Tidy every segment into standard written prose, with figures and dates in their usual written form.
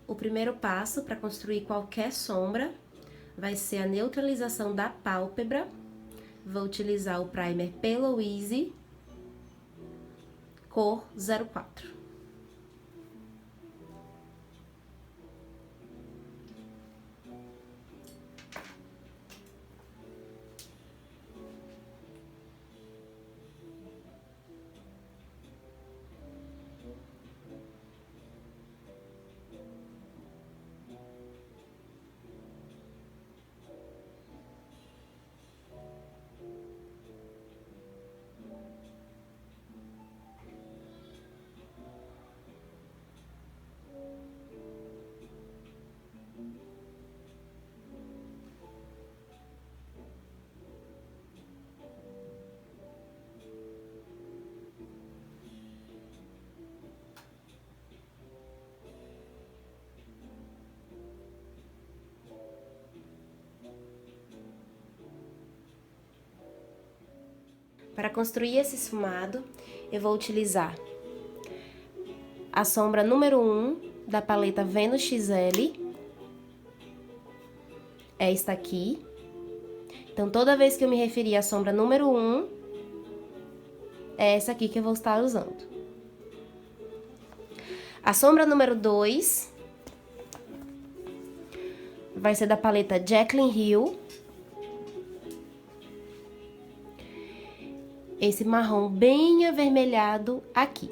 o primeiro passo para construir qualquer sombra vai ser a neutralização da pálpebra. Vou utilizar o primer Pelo Easy, cor 04. Para construir esse esfumado, eu vou utilizar a sombra número 1 da paleta Venus XL. É esta aqui. Então, toda vez que eu me referir à sombra número 1, é essa aqui que eu vou estar usando. A sombra número 2 vai ser da paleta Jaclyn Hill. Esse marrom bem avermelhado aqui.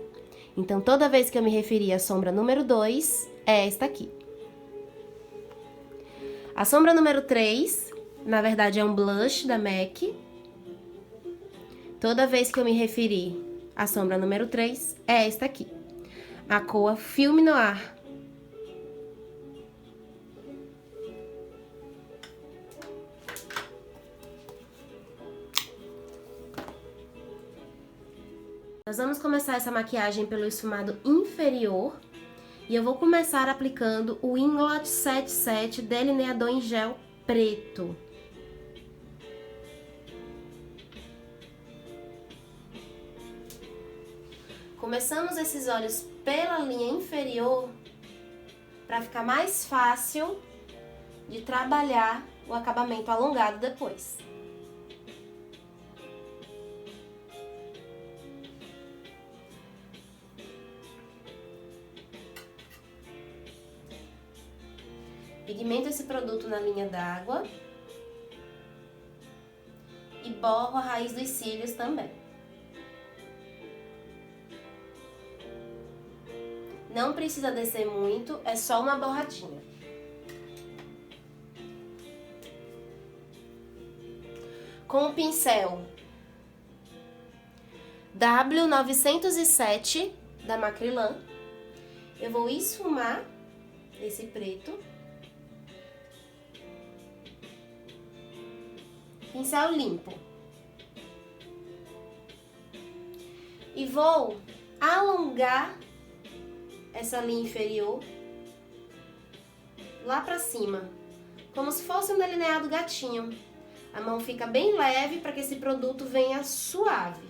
Então, toda vez que eu me referir à sombra número 2, é esta aqui. A sombra número 3, na verdade, é um blush da MAC. Toda vez que eu me referir à sombra número 3, é esta aqui. A cor Film Noir. Nós vamos começar essa maquiagem pelo esfumado inferior. E eu vou começar aplicando o Inglot 77 delineador em gel preto. Começamos esses olhos pela linha inferior para ficar mais fácil de trabalhar o acabamento alongado depois. Pigmento esse produto na linha d'água e borro a raiz dos cílios também. Não precisa descer muito, é só uma borradinha. Com o pincel W907 da Macrylan, eu vou esfumar esse preto. Pincel limpo. E vou alongar essa linha inferior lá pra cima, como se fosse um delineado gatinho. A mão fica bem leve para que esse produto venha suave.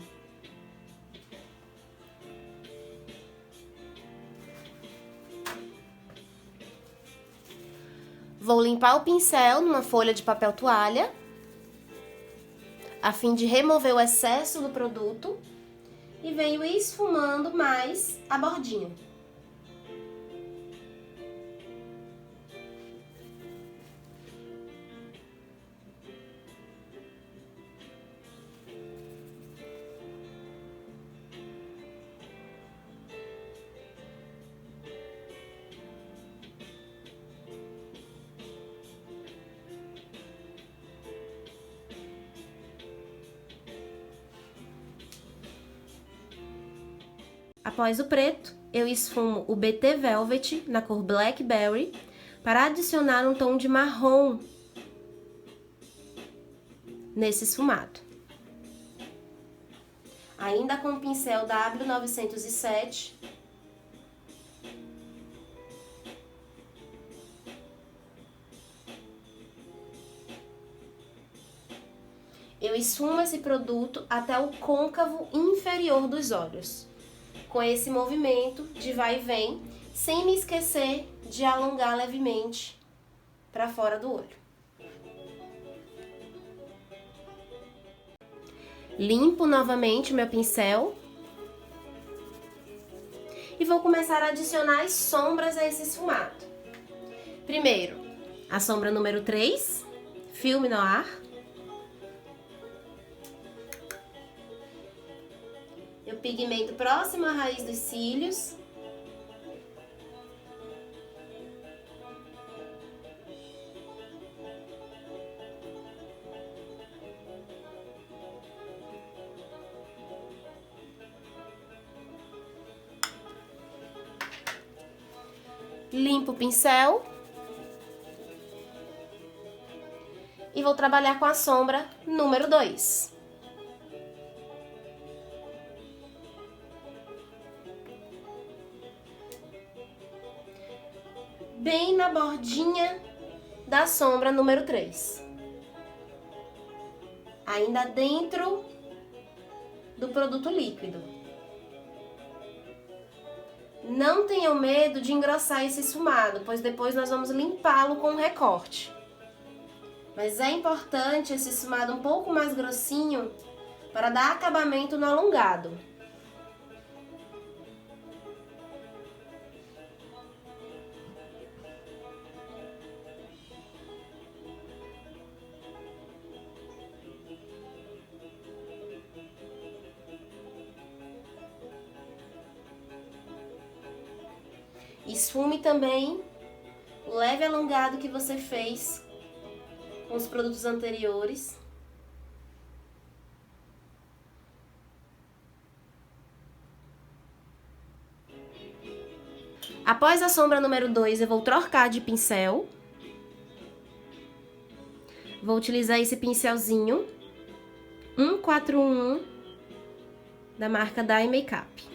Vou limpar o pincel numa folha de papel toalha, a fim de remover o excesso do produto, e venho esfumando mais a bordinha. Após o preto, eu esfumo o BT Velvet na cor Blackberry para adicionar um tom de marrom nesse esfumado. Ainda com o pincel W907, eu esfumo esse produto até o côncavo inferior dos olhos, com esse movimento de vai e vem, sem me esquecer de alongar levemente para fora do olho. Limpo novamente o meu pincel e vou começar a adicionar as sombras a esse esfumado. Primeiro, a sombra número 3, Film Noir. Eu pigmento próximo à raiz dos cílios. Limpo o pincel e vou trabalhar com a sombra número 2. Bem na bordinha da sombra número 3. Ainda dentro do produto líquido. Não tenham medo de engrossar esse esfumado, pois depois nós vamos limpá-lo com um recorte. Mas é importante esse esfumado um pouco mais grossinho para dar acabamento no alongado. Esfume também o leve alongado que você fez com os produtos anteriores. Após a sombra número 2, eu vou trocar de pincel. Vou utilizar esse pincelzinho 141 da marca Dye Makeup.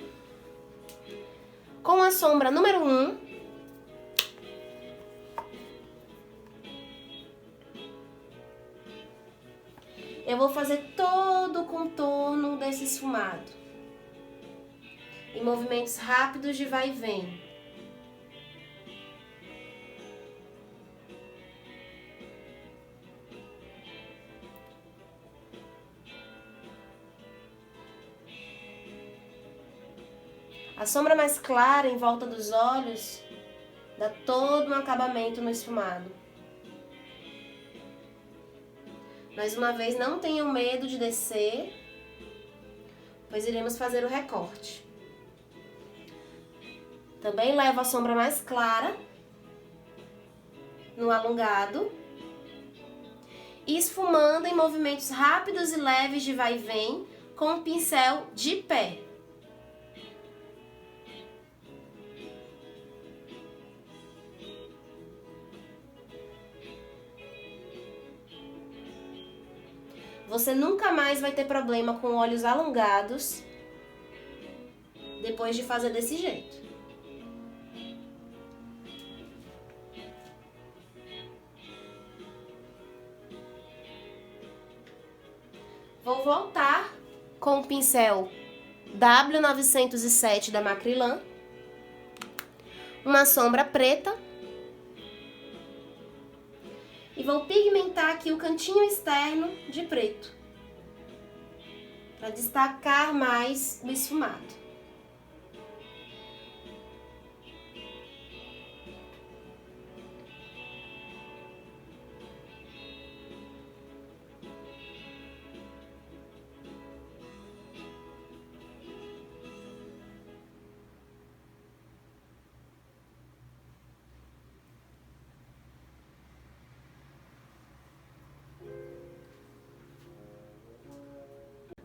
Com a sombra número 1, eu vou fazer todo o contorno desse esfumado, em movimentos rápidos de vai e vem. A sombra mais clara em volta dos olhos dá todo um acabamento no esfumado. Mais uma vez, não tenham medo de descer, pois iremos fazer o recorte. Também levo a sombra mais clara no alongado, esfumando em movimentos rápidos e leves de vai e vem com o pincel de pé. Você nunca mais vai ter problema com olhos alongados depois de fazer desse jeito. Vou voltar com o pincel W907 da Macrylan, uma sombra preta. E vou pigmentar aqui o cantinho externo de preto, para destacar mais o esfumado.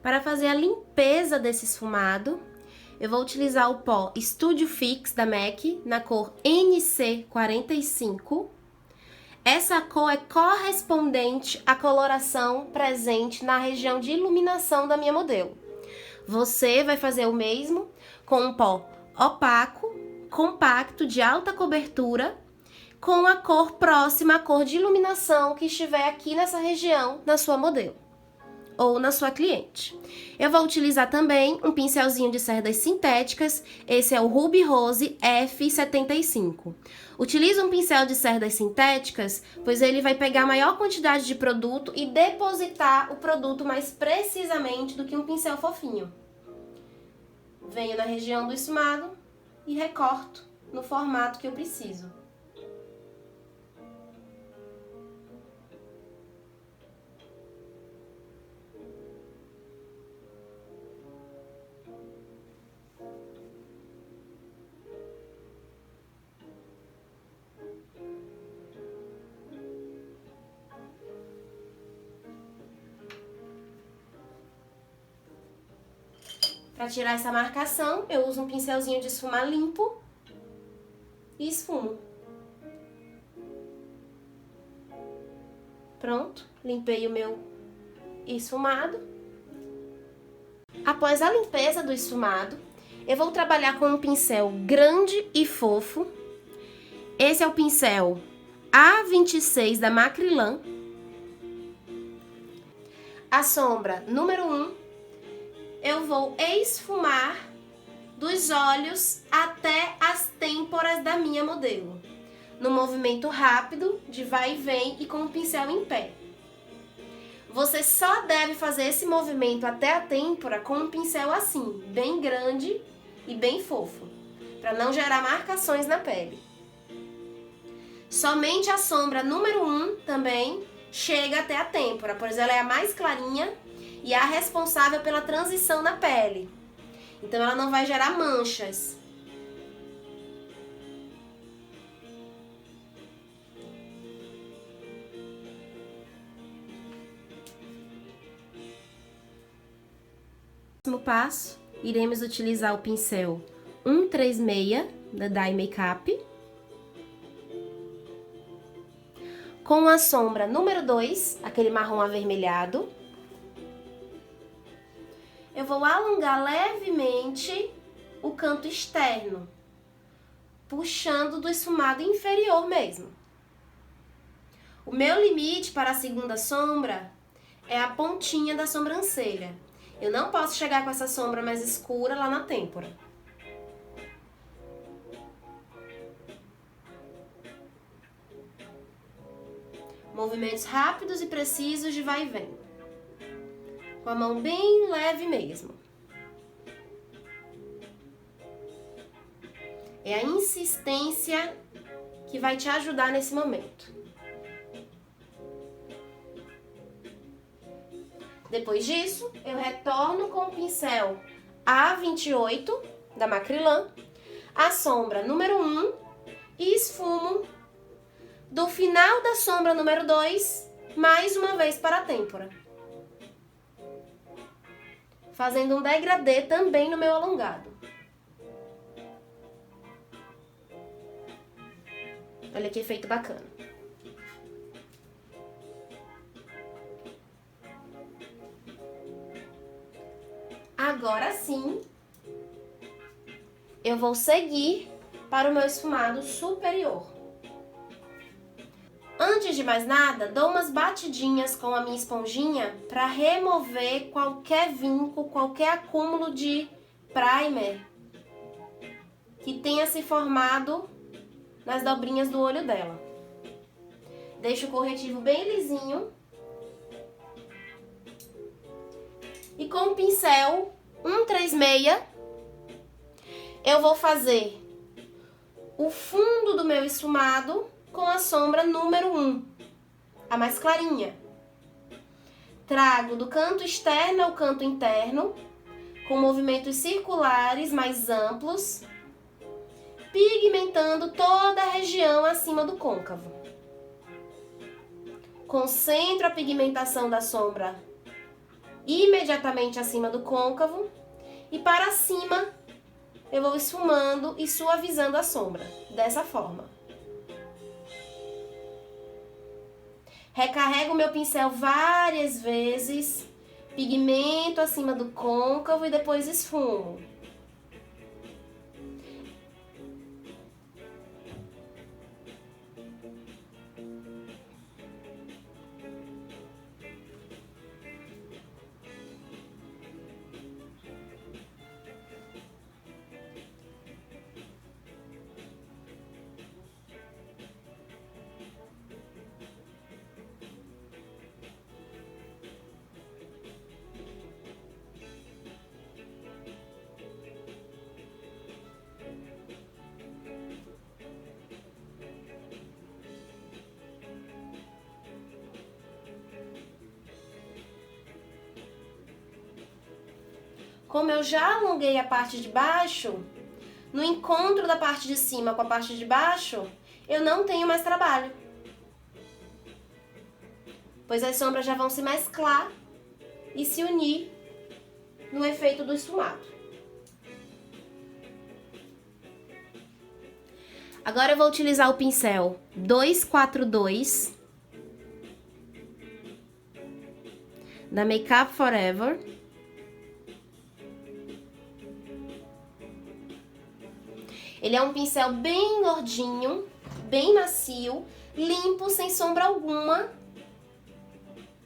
Para fazer a limpeza desse esfumado, eu vou utilizar o pó Studio Fix da MAC na cor NC45. Essa cor é correspondente à coloração presente na região de iluminação da minha modelo. Você vai fazer o mesmo com um pó opaco, compacto, de alta cobertura, com a cor próxima à cor de iluminação que estiver aqui nessa região na sua modelo. ou na sua cliente. Eu vou utilizar também um pincelzinho de cerdas sintéticas, esse é o Ruby Rose F75. Utilize um pincel de cerdas sintéticas, pois ele vai pegar maior quantidade de produto e depositar o produto mais precisamente do que um pincel fofinho. Venho na região do esfumado e recorto no formato que eu preciso. Para tirar essa marcação, eu uso um pincelzinho de esfumar limpo e esfumo. Pronto, limpei o meu esfumado. Após a limpeza do esfumado, eu vou trabalhar com um pincel grande e fofo. Esse é o pincel A26 da Macrylan. A sombra número 1. Eu vou esfumar dos olhos até as têmporas da minha modelo, no movimento rápido de vai e vem e com o pincel em pé. Você só deve fazer esse movimento até a têmpora com um pincel assim, bem grande e bem fofo, para não gerar marcações na pele. Somente a sombra número 1 também chega até a têmpora, pois ela é a mais clarinha e é a responsável pela transição na pele. Então ela não vai gerar manchas. No próximo passo, iremos utilizar o pincel 136 da Dye Makeup com a sombra número 2, aquele marrom avermelhado. Eu vou alongar levemente o canto externo, puxando do esfumado inferior mesmo. O meu limite para a segunda sombra é a pontinha da sobrancelha. Eu não posso chegar com essa sombra mais escura lá na têmpora. Movimentos rápidos e precisos de vai e vem. Com a mão bem leve mesmo. É a insistência que vai te ajudar nesse momento. Depois disso, eu retorno com o pincel A28 da Macrylan, a sombra número 1 e esfumo do final da sombra número 2 mais uma vez para a têmpora, fazendo um degradê também no meu alongado. Olha que efeito bacana. Agora sim, eu vou seguir para o meu esfumado superior. Antes de mais nada, dou umas batidinhas com a minha esponjinha para remover qualquer vinco, qualquer acúmulo de primer que tenha se formado nas dobrinhas do olho dela. Deixo o corretivo bem lisinho. E com o pincel 136, eu vou fazer o fundo do meu esfumado com a sombra número 1, a mais clarinha. Trago do canto externo ao canto interno, com movimentos circulares mais amplos, pigmentando toda a região acima do côncavo. Concentro a pigmentação da sombra imediatamente acima do côncavo e para cima eu vou esfumando e suavizando a sombra, dessa forma. Recarrego o meu pincel várias vezes, pigmento acima do côncavo e depois esfumo. como eu já alonguei a parte de baixo, no encontro da parte de cima com a parte de baixo, eu não tenho mais trabalho. Pois as sombras já vão se mesclar e se unir no efeito do esfumado. Agora eu vou utilizar o pincel 242 da Makeup Forever. Ele é um pincel bem gordinho, bem macio, limpo, sem sombra alguma.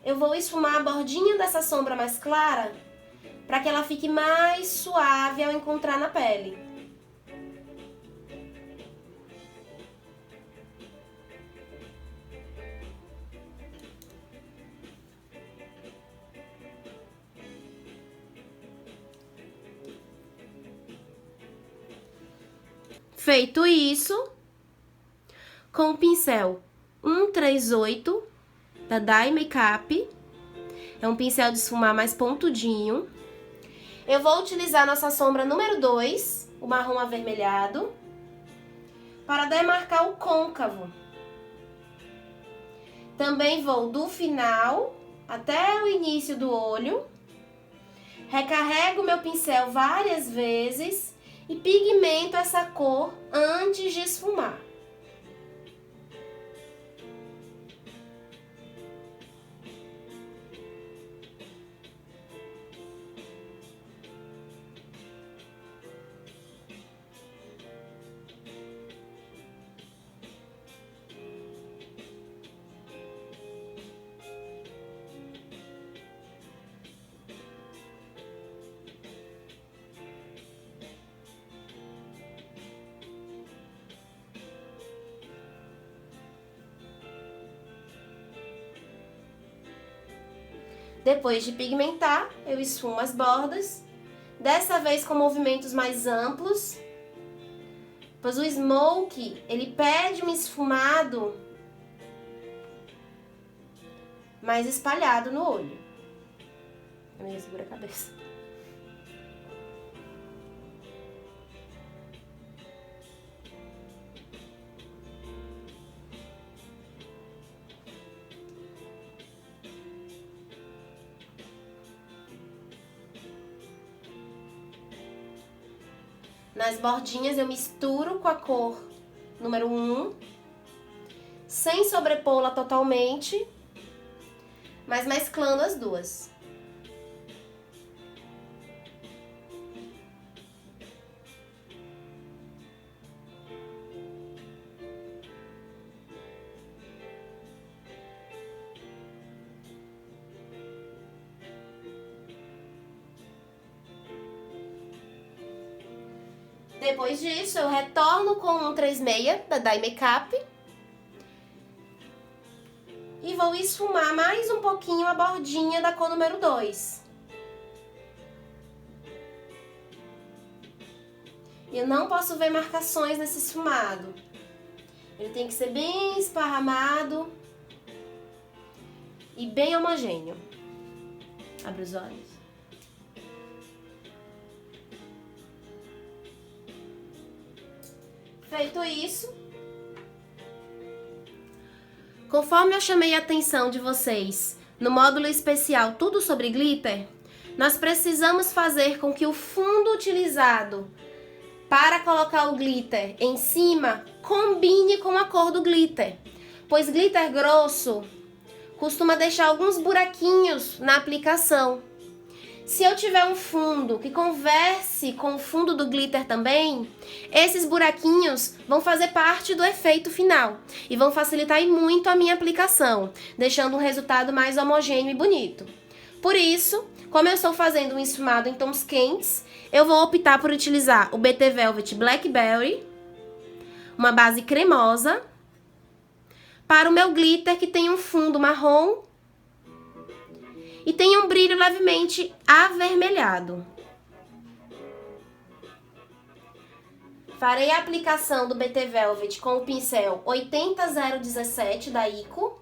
Eu vou esfumar a bordinha dessa sombra mais clara para que ela fique mais suave ao encontrar na pele. Feito isso, com o pincel 138 da Dye Makeup, é um pincel de esfumar mais pontudinho, eu vou utilizar nossa sombra número 2, o marrom avermelhado, para demarcar o côncavo. Também vou do final até o início do olho, recarrego meu pincel várias vezes e pigmento essa cor antes de esfumar. Depois de pigmentar, eu esfumo as bordas, dessa vez com movimentos mais amplos, pois o smoke, ele pede um esfumado mais espalhado no olho. Eu seguro a cabeça. Nas bordinhas eu misturo com a cor número 1, sem sobrepô-la totalmente, mas mesclando as duas. Depois disso, eu retorno com um 36 da Dye Makeup e vou esfumar mais um pouquinho a bordinha da cor número 2. Eu não posso ver marcações nesse esfumado. Ele tem que ser bem esparramado e bem homogêneo. Abre os olhos. Feito isso, conforme eu chamei a atenção de vocês no módulo especial Tudo sobre Glitter, nós precisamos fazer com que o fundo utilizado para colocar o glitter em cima combine com a cor do glitter, pois glitter grosso costuma deixar alguns buraquinhos na aplicação. Se eu tiver um fundo que converse com o fundo do glitter também, esses buraquinhos vão fazer parte do efeito final e vão facilitar muito a minha aplicação, deixando um resultado mais homogêneo e bonito. Por isso, como eu estou fazendo um esfumado em tons quentes, eu vou optar por utilizar o BT Velvet Blackberry, uma base cremosa, para o meu glitter que tem um fundo marrom e tem um brilho levemente avermelhado. Farei a aplicação do BT Velvet com o pincel 80017 da Ico,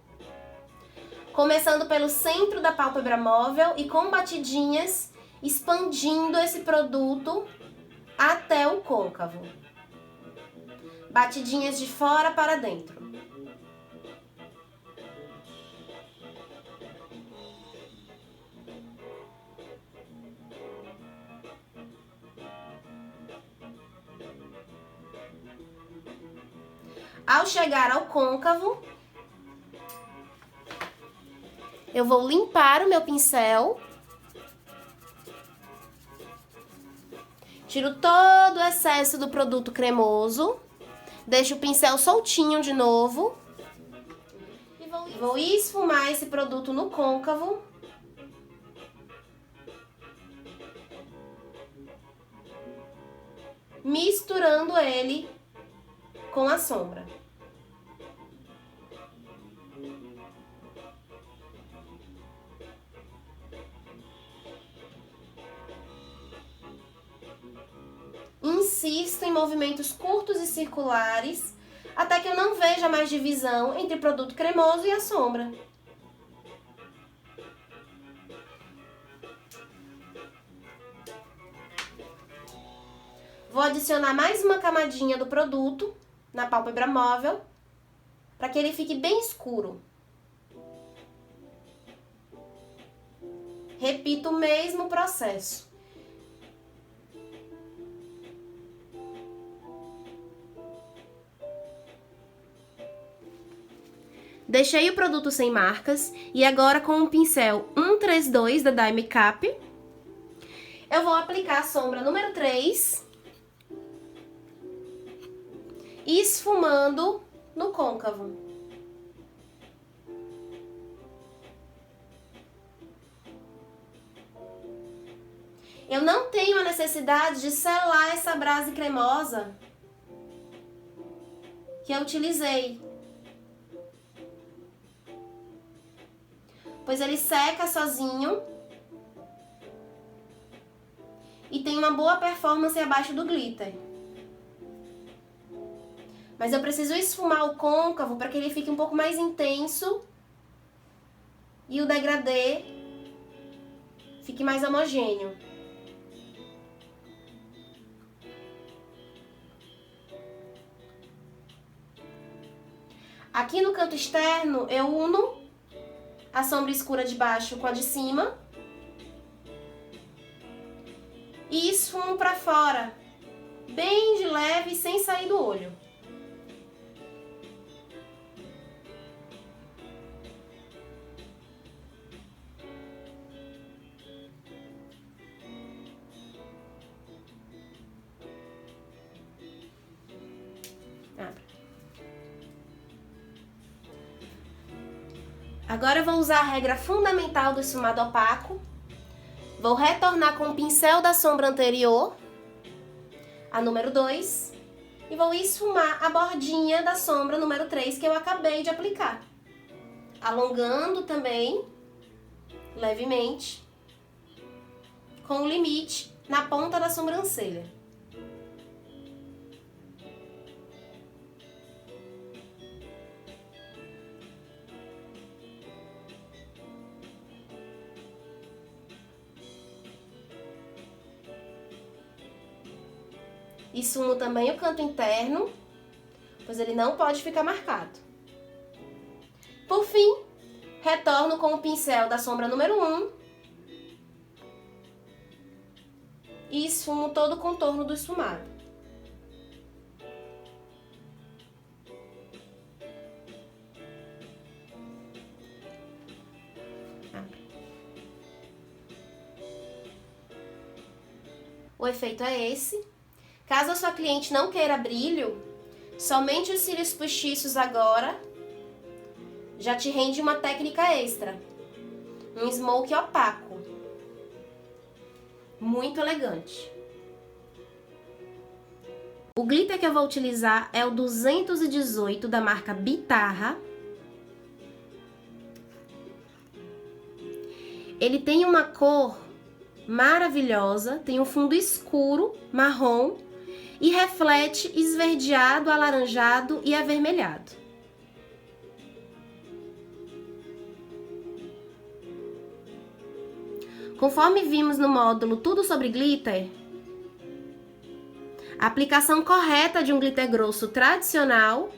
começando pelo centro da pálpebra móvel e com batidinhas expandindo esse produto até o côncavo. Batidinhas de fora para dentro. Ao chegar ao côncavo, eu vou limpar o meu pincel. Tiro todo o excesso do produto cremoso. Deixo o pincel soltinho de novo. E vou esfumar esse produto no côncavo. Misturando ele com a sombra. Insisto em movimentos curtos e circulares, até que eu não veja mais divisão entre o produto cremoso e a sombra. Vou adicionar mais uma camadinha do produto na pálpebra móvel, para que ele fique bem escuro. Repito o mesmo processo. Deixei o produto sem marcas e agora com o pincel 132 da Dye Makeup, eu vou aplicar a sombra número 3, esfumando no côncavo. Eu não tenho a necessidade de selar essa base cremosa que eu utilizei, pois ele seca sozinho e tem uma boa performance abaixo do glitter. Mas eu preciso esfumar o côncavo para que ele fique um pouco mais intenso e o degradê fique mais homogêneo. Aqui no canto externo eu uno a sombra escura de baixo com a de cima e esfumo para fora, bem de leve, sem sair do olho. Agora eu vou usar a regra fundamental do esfumado opaco. Vou retornar com o pincel da sombra anterior, a número 2, e vou esfumar a bordinha da sombra número 3 que eu acabei de aplicar. Alongando também, levemente, com o limite na ponta da sobrancelha. Esfumo também o canto interno, pois ele não pode ficar marcado. Por fim, retorno com o pincel da sombra número 1 e esfumo todo o contorno do esfumado. O efeito é esse. Caso a sua cliente não queira brilho, somente os cílios postiços agora já te rende uma técnica extra. Um smoke opaco. Muito elegante. O glitter que eu vou utilizar é o 218 da marca Bitarra. Ele tem uma cor maravilhosa, tem um fundo escuro, marrom, e reflete esverdeado, alaranjado e avermelhado. Conforme vimos no módulo Tudo sobre Glitter, a aplicação correta de um glitter grosso tradicional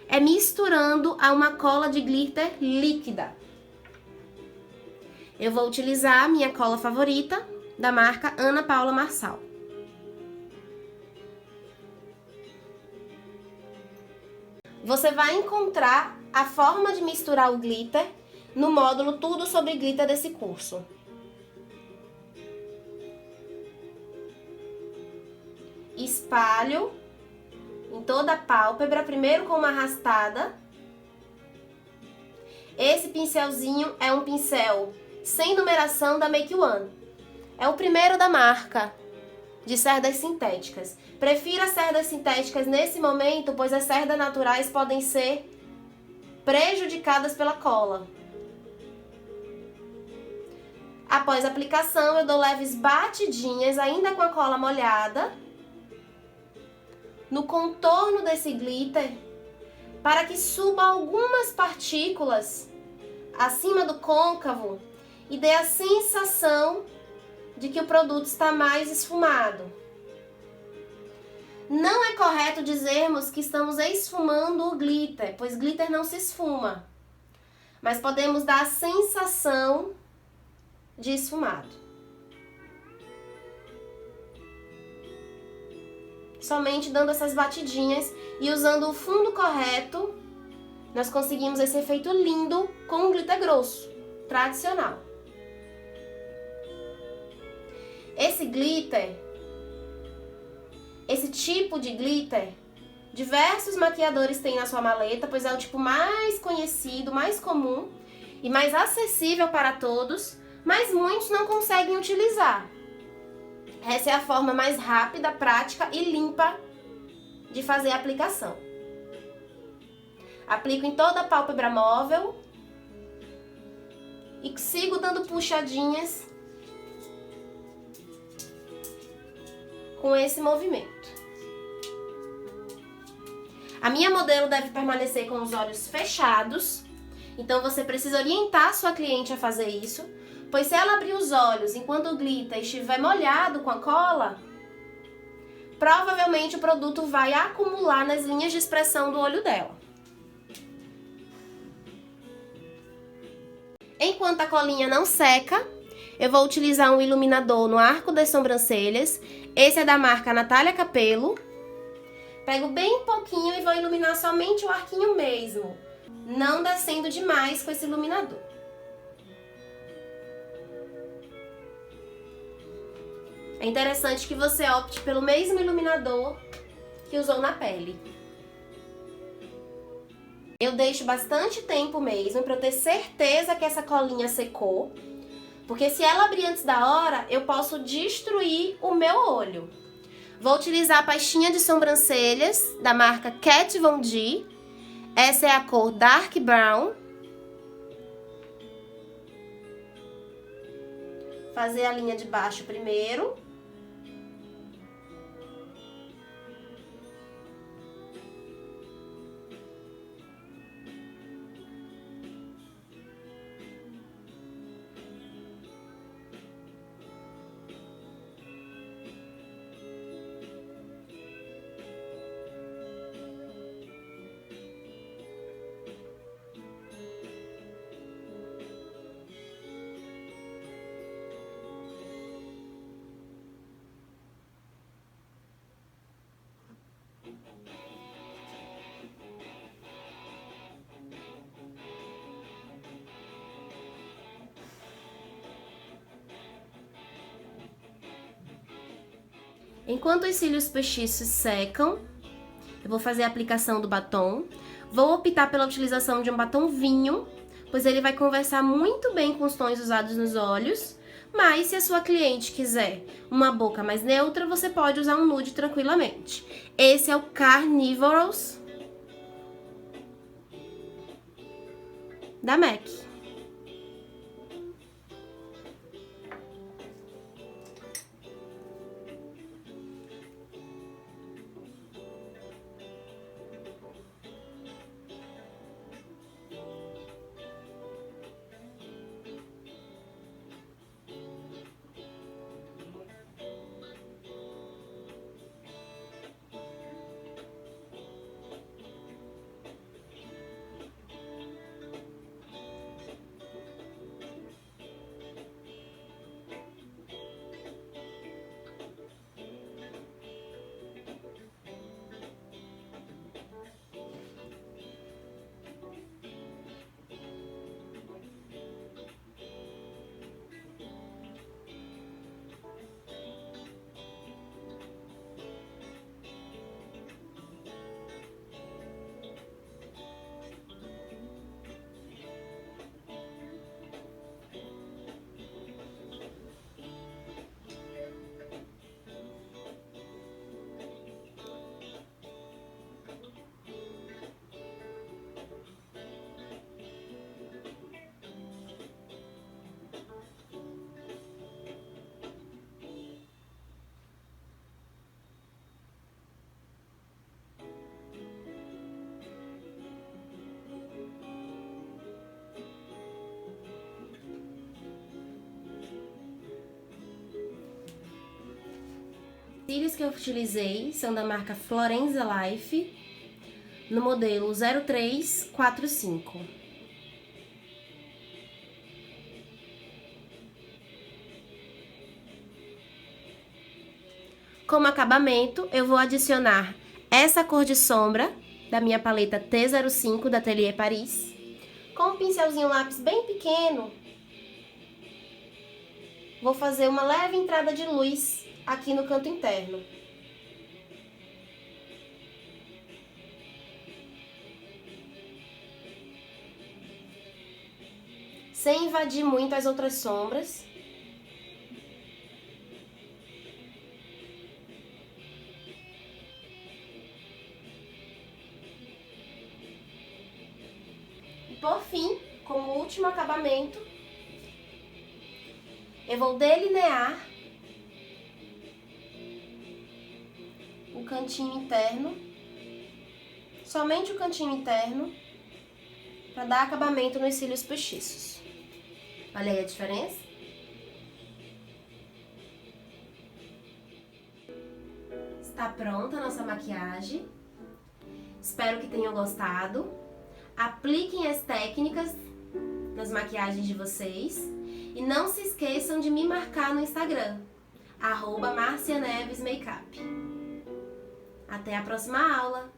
é misturando a uma cola de glitter líquida. Eu vou utilizar a minha cola favorita, da marca Ana Paula Marçal. Você vai encontrar a forma de misturar o glitter no módulo Tudo sobre Glitter desse curso. Espalho em toda a pálpebra, primeiro com uma arrastada. Esse pincelzinho é um pincel sem numeração da Make One. É o primeiro da marca de cerdas sintéticas. Prefira cerdas sintéticas nesse momento, pois as cerdas naturais podem ser prejudicadas pela cola. Após a aplicação, eu dou leves batidinhas, ainda com a cola molhada, no contorno desse glitter, para que suba algumas partículas acima do côncavo e dê a sensação de que o produto está mais esfumado. Não é correto dizermos que estamos esfumando o glitter, pois glitter não se esfuma, mas podemos dar a sensação de esfumado. Somente dando essas batidinhas e usando o fundo correto, nós conseguimos esse efeito lindo com um glitter grosso, tradicional. Esse glitter, esse tipo de glitter, diversos maquiadores têm na sua maleta, pois é o tipo mais conhecido, mais comum e mais acessível para todos, mas muitos não conseguem utilizar. Essa é a forma mais rápida, prática e limpa de fazer a aplicação. Aplico em toda a pálpebra móvel e sigo dando puxadinhas com esse movimento. A minha modelo deve permanecer com os olhos fechados, então você precisa orientar a sua cliente a fazer isso, pois se ela abrir os olhos enquanto o glitter estiver molhado com a cola, provavelmente o produto vai acumular nas linhas de expressão do olho dela. Enquanto a colinha não seca, eu vou utilizar um iluminador no arco das sobrancelhas. Esse é da marca Natália Capello. Pego bem pouquinho e vou iluminar somente o arquinho mesmo, não descendo demais com esse iluminador. É interessante que você opte pelo mesmo iluminador que usou na pele. Eu deixo bastante tempo mesmo para eu ter certeza que essa colinha secou, porque se ela abrir antes da hora, eu posso destruir o meu olho. Vou utilizar a pastinha de sobrancelhas da marca Kat Von D. Essa é a cor Dark Brown. Fazer a linha de baixo primeiro. Enquanto os cílios postiços secam, eu vou fazer a aplicação do batom. Vou optar pela utilização de um batom vinho, pois ele vai conversar muito bem com os tons usados nos olhos. Mas se a sua cliente quiser uma boca mais neutra, você pode usar um nude tranquilamente. Esse é o Carnivorous da MAC. cílios que eu utilizei são da marca Florenza Life, no modelo 0345. Como acabamento, eu vou adicionar essa cor de sombra da minha paleta T05 da Atelier Paris, com um pincelzinho lápis bem pequeno. Vou fazer uma leve entrada de luz aqui no canto interno. Sem invadir muito as outras sombras. E por fim, como último acabamento, eu vou delinear o cantinho interno, somente o cantinho interno, para dar acabamento nos cílios postiços. Olha aí a diferença? Está pronta a nossa maquiagem. Espero que tenham gostado. Apliquem as técnicas nas maquiagens de vocês. E não se esqueçam de me marcar no Instagram, @MarciaNevesMakeup. Até a próxima aula!